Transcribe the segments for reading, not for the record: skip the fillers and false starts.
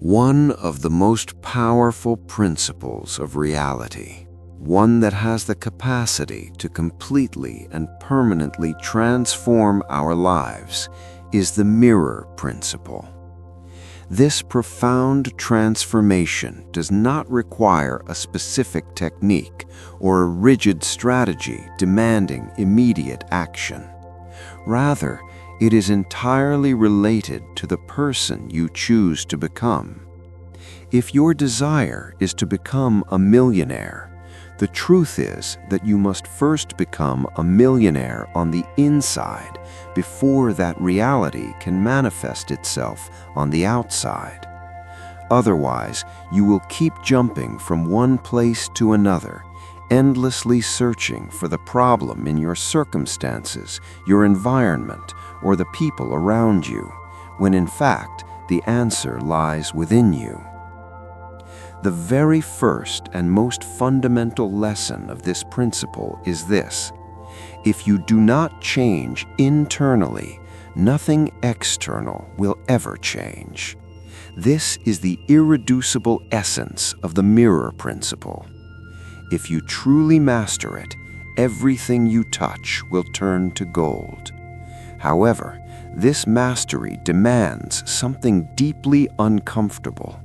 one of the most powerful principles of reality, one that has the capacity to completely and permanently transform our lives, is the mirror principle. This profound transformation does not require a specific technique or a rigid strategy demanding immediate action. Rather, it is entirely related to the person you choose to become. If your desire is to become a millionaire, the truth is that you must first become a millionaire on the inside before that reality can manifest itself on the outside. Otherwise, you will keep jumping from one place to another, endlessly searching for the problem in your circumstances, your environment, or the people around you, when in fact the answer lies within you. The very first and most fundamental lesson of this principle is this: if you do not change internally, nothing external will ever change. This is the irreducible essence of the mirror principle. If you truly master it, everything you touch will turn to gold. However, this mastery demands something deeply uncomfortable.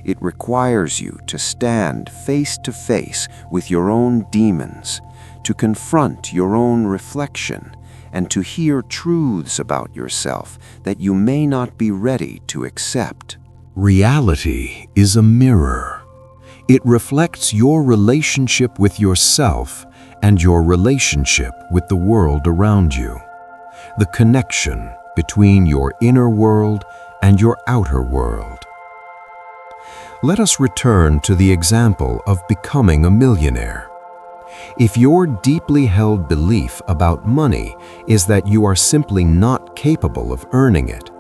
It requires you to stand face to face with your own demons, to confront your own reflection, and to hear truths about yourself that you may not be ready to accept. Reality is a mirror. It reflects your relationship with yourself and your relationship with the world around you, the connection between your inner world and your outer world. Let us return to the example of becoming a millionaire. If your deeply held belief about money is that you are simply not capable of earning it,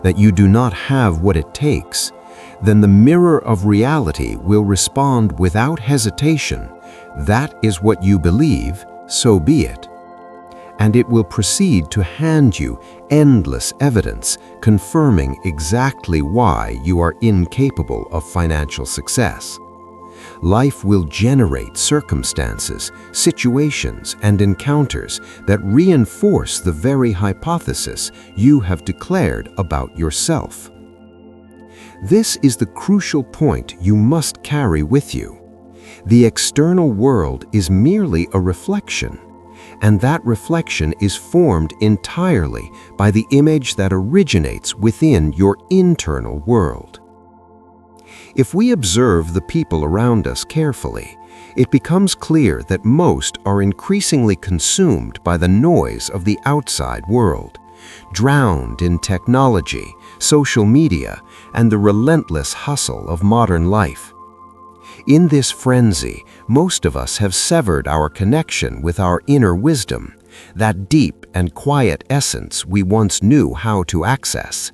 that you do not have what it takes, then the mirror of reality will respond without hesitation, "That is what you believe, so be it." And it will proceed to hand you endless evidence confirming exactly why you are incapable of financial success. Life will generate circumstances, situations, and encounters that reinforce the very hypothesis you have declared about yourself. This is the crucial point you must carry with you. The external world is merely a reflection, and that reflection is formed entirely by the image that originates within your internal world. If we observe the people around us carefully, it becomes clear that most are increasingly consumed by the noise of the outside world, drowned in technology, social media, and the relentless hustle of modern life. In this frenzy, most of us have severed our connection with our inner wisdom, that deep and quiet essence we once knew how to access.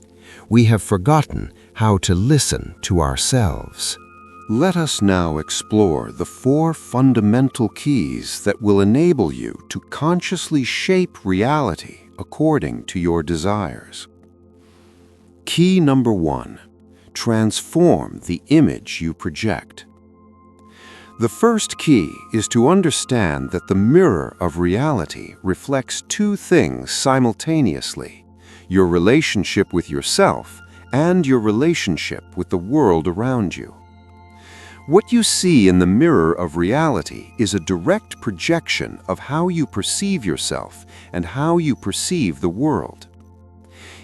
We have forgotten how to listen to ourselves. Let us now explore the 4 fundamental keys that will enable you to consciously shape reality according to your desires. Key number 1: transform the image you project. The first key is to understand that the mirror of reality reflects 2 things simultaneously: your relationship with yourself and your relationship with the world around you. What you see in the mirror of reality is a direct projection of how you perceive yourself and how you perceive the world.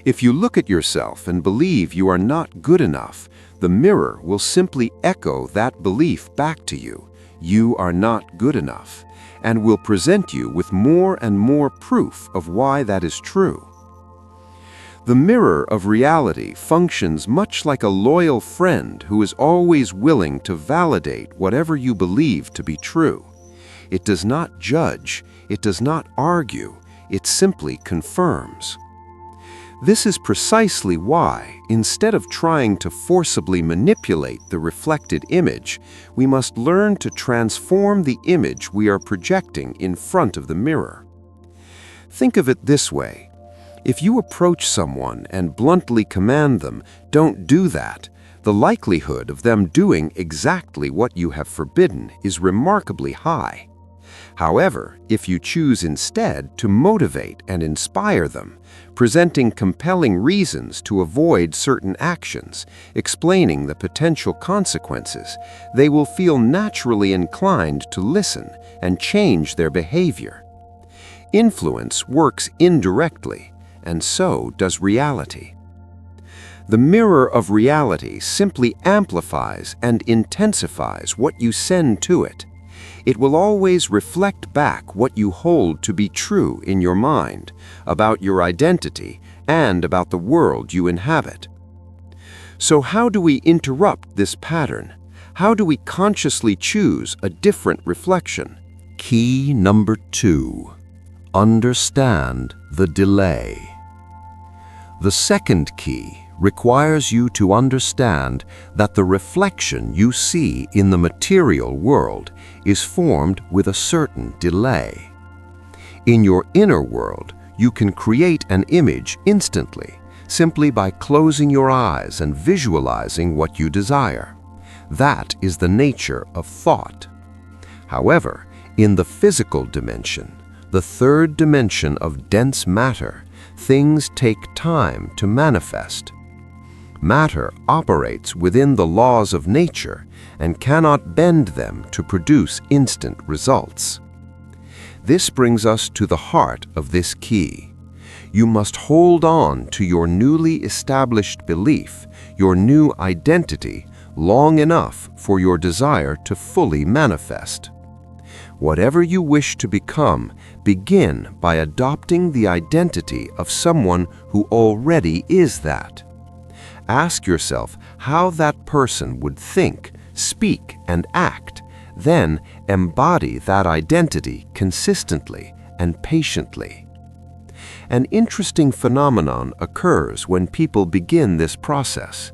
If you look at yourself and believe you are not good enough, the mirror will simply echo that belief back to you: you are not good enough, and will present you with more and more proof of why that is true. The mirror of reality functions much like a loyal friend who is always willing to validate whatever you believe to be true. It does not judge, it does not argue, it simply confirms. This is precisely why, instead of trying to forcibly manipulate the reflected image, we must learn to transform the image we are projecting in front of the mirror. Think of it this way: if you approach someone and bluntly command them, "Don't do that," the likelihood of them doing exactly what you have forbidden is remarkably high. However, if you choose instead to motivate and inspire them, presenting compelling reasons to avoid certain actions, explaining the potential consequences, they will feel naturally inclined to listen and change their behavior. Influence works indirectly, and so does reality. The mirror of reality simply amplifies and intensifies what you send to it. It will always reflect back what you hold to be true in your mind, about your identity, and about the world you inhabit. So how do we interrupt this pattern? How do we consciously choose a different reflection? Key number 2. Understand the delay. The second key requires you to understand that the reflection you see in the material world is formed with a certain delay. In your inner world, you can create an image instantly, simply by closing your eyes and visualizing what you desire. That is the nature of thought. However, in the physical dimension, the third dimension of dense matter, things take time to manifest. Matter operates within the laws of nature and cannot bend them to produce instant results. This brings us to the heart of this key. You must hold on to your newly established belief, your new identity, long enough for your desire to fully manifest. Whatever you wish to become, begin by adopting the identity of someone who already is that. Ask yourself how that person would think, speak, and act, then embody that identity consistently and patiently. An interesting phenomenon occurs when people begin this process.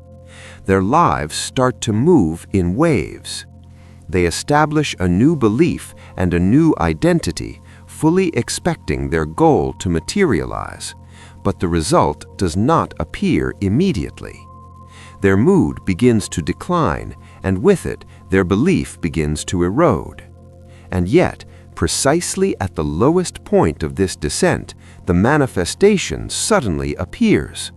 Their lives start to move in waves. They establish a new belief and a new identity, fully expecting their goal to materialize, but the result does not appear immediately. Their mood begins to decline, and with it, their belief begins to erode. And yet, precisely at the lowest point of this descent, the manifestation suddenly appears.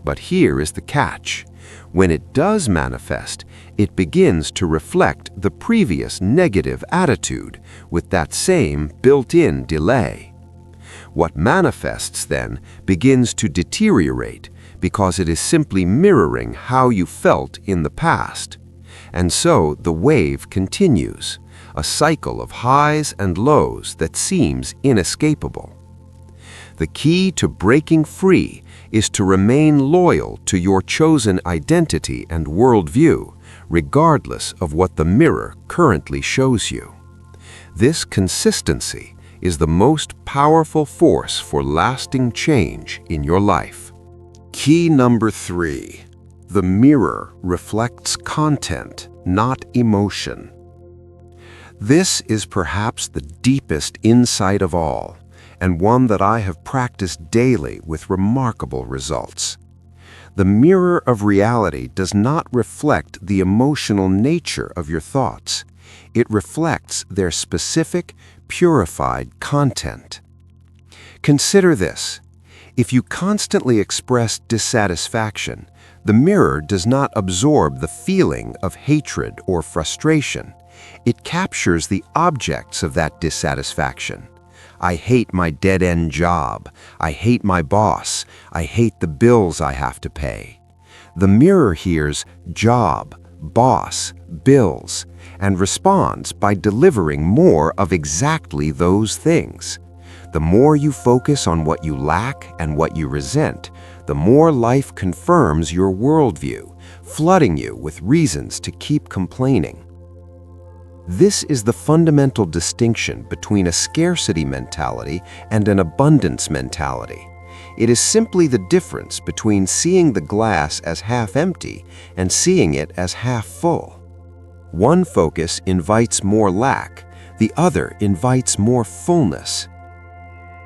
But here is the catch. When it does manifest, it begins to reflect the previous negative attitude with that same built-in delay. What manifests then begins to deteriorate because it is simply mirroring how you felt in the past. And so the wave continues, a cycle of highs and lows that seems inescapable. The key to breaking free is to remain loyal to your chosen identity and worldview, regardless of what the mirror currently shows you. This consistency is the most powerful force for lasting change in your life. Key number 3. The mirror reflects content, not emotion. This is perhaps the deepest insight of all, and one that I have practiced daily with remarkable results. The mirror of reality does not reflect the emotional nature of your thoughts. It reflects their specific, purified content. Consider this. If you constantly express dissatisfaction, the mirror does not absorb the feeling of hatred or frustration. It captures the objects of that dissatisfaction. I hate my dead-end job. I hate my boss. I hate the bills I have to pay. The mirror hears job, boss, bills, and responds by delivering more of exactly those things. The more you focus on what you lack and what you resent, the more life confirms your worldview, flooding you with reasons to keep complaining. This is the fundamental distinction between a scarcity mentality and an abundance mentality. It is simply the difference between seeing the glass as half empty and seeing it as half full. One focus invites more lack, the other invites more fullness.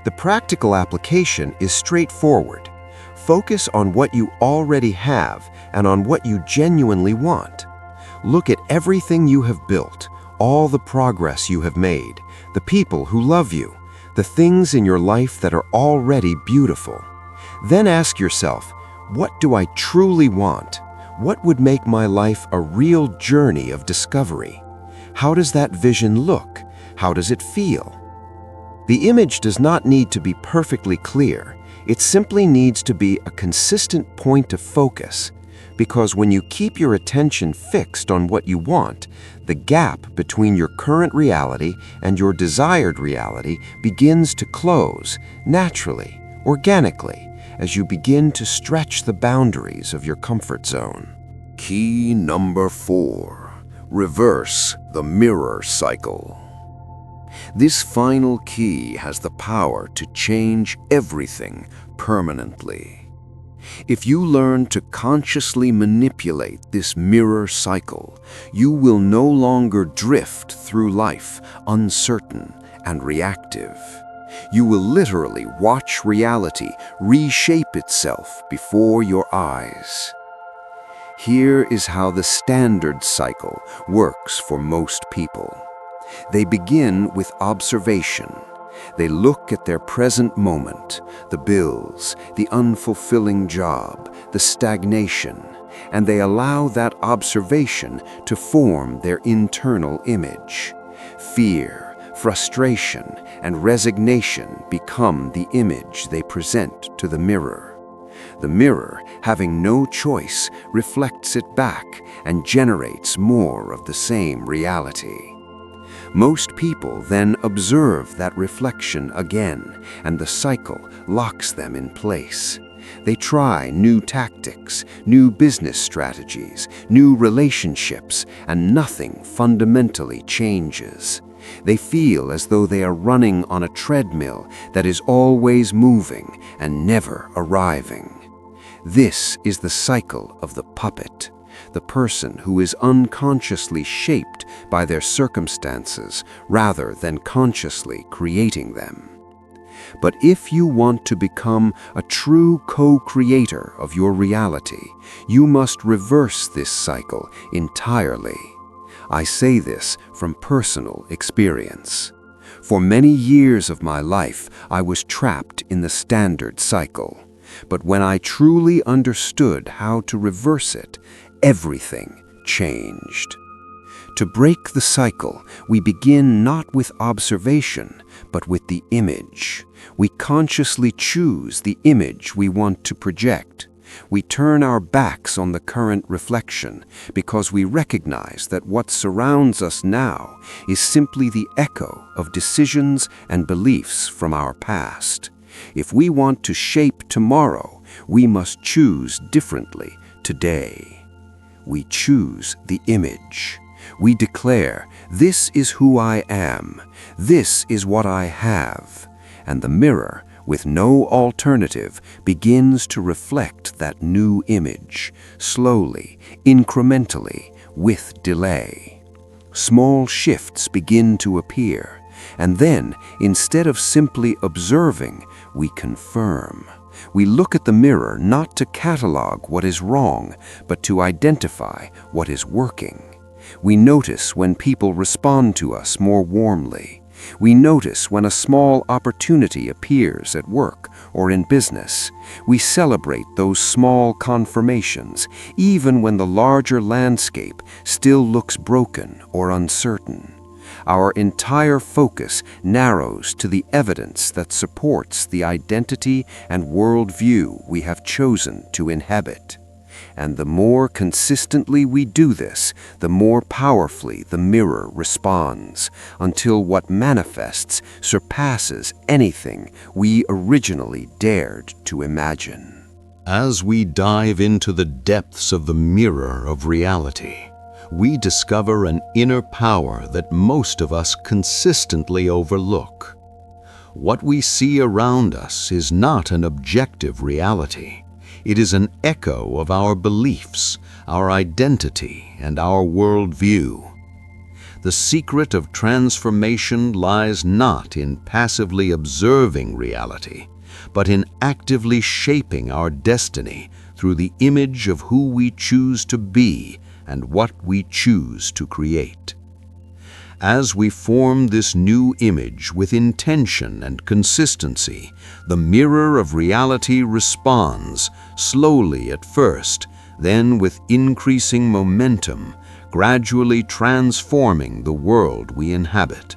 The practical application is straightforward. Focus on what you already have and on what you genuinely want. Look at everything you have built, all the progress you have made, the people who love you, the things in your life that are already beautiful. Then ask yourself, what do I truly want? What would make my life a real journey of discovery? How does that vision look? How does it feel? The image does not need to be perfectly clear. It simply needs to be a consistent point of focus, because when you keep your attention fixed on what you want, the gap between your current reality and your desired reality begins to close naturally, organically, as you begin to stretch the boundaries of your comfort zone. Key number 4. Reverse the mirror cycle. This final key has the power to change everything permanently. If you learn to consciously manipulate this mirror cycle, you will no longer drift through life uncertain and reactive. You will literally watch reality reshape itself before your eyes. Here is how the standard cycle works for most people. They begin with observation. They look at their present moment, the bills, the unfulfilling job, the stagnation, and they allow that observation to form their internal image. Fear, frustration, and resignation become the image they present to the mirror. The mirror, having no choice, reflects it back and generates more of the same reality. Most people then observe that reflection again, and the cycle locks them in place. They try new tactics, new business strategies, new relationships, and nothing fundamentally changes. They feel as though they are running on a treadmill that is always moving and never arriving. This is the cycle of the puppet, the person who is unconsciously shaped by their circumstances rather than consciously creating them. But if you want to become a true co-creator of your reality, you must reverse this cycle entirely. I say this from personal experience. For many years of my life, I was trapped in the standard cycle. But when I truly understood how to reverse it, everything changed. To break the cycle, we begin not with observation, but with the image. We consciously choose the image we want to project. We turn our backs on the current reflection because we recognize that what surrounds us now is simply the echo of decisions and beliefs from our past. If we want to shape tomorrow, we must choose differently today. We choose the image. We declare, this is who I am, this is what I have, and the mirror, with no alternative, begins to reflect that new image, slowly, incrementally, with delay. Small shifts begin to appear, and then, instead of simply observing, we confirm. We look at the mirror not to catalog what is wrong, but to identify what is working. We notice when people respond to us more warmly. We notice when a small opportunity appears at work or in business. We celebrate those small confirmations, even when the larger landscape still looks broken or uncertain. Our entire focus narrows to the evidence that supports the identity and worldview we have chosen to inhabit. And the more consistently we do this, the more powerfully the mirror responds, until what manifests surpasses anything we originally dared to imagine. As we dive into the depths of the mirror of reality, we discover an inner power that most of us consistently overlook. What we see around us is not an objective reality. It is an echo of our beliefs, our identity, and our worldview. The secret of transformation lies not in passively observing reality, but in actively shaping our destiny through the image of who we choose to be and what we choose to create. As we form this new image with intention and consistency, the mirror of reality responds, slowly at first, then with increasing momentum, gradually transforming the world we inhabit.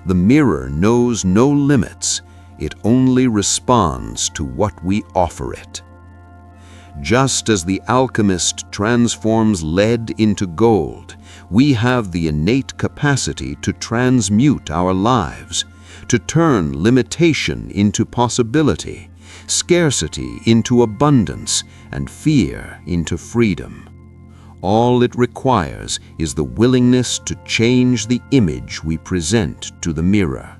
The mirror knows no limits, it only responds to what we offer it. Just as the alchemist transforms lead into gold, we have the innate capacity to transmute our lives, to turn limitation into possibility, scarcity into abundance, and fear into freedom. All it requires is the willingness to change the image we present to the mirror.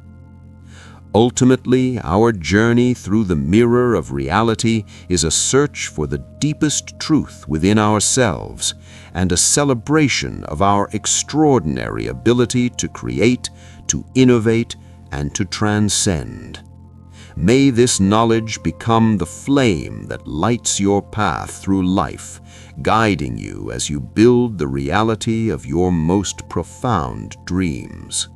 Ultimately, our journey through the mirror of reality is a search for the deepest truth within ourselves and a celebration of our extraordinary ability to create, to innovate, and to transcend. May this knowledge become the flame that lights your path through life, guiding you as you build the reality of your most profound dreams.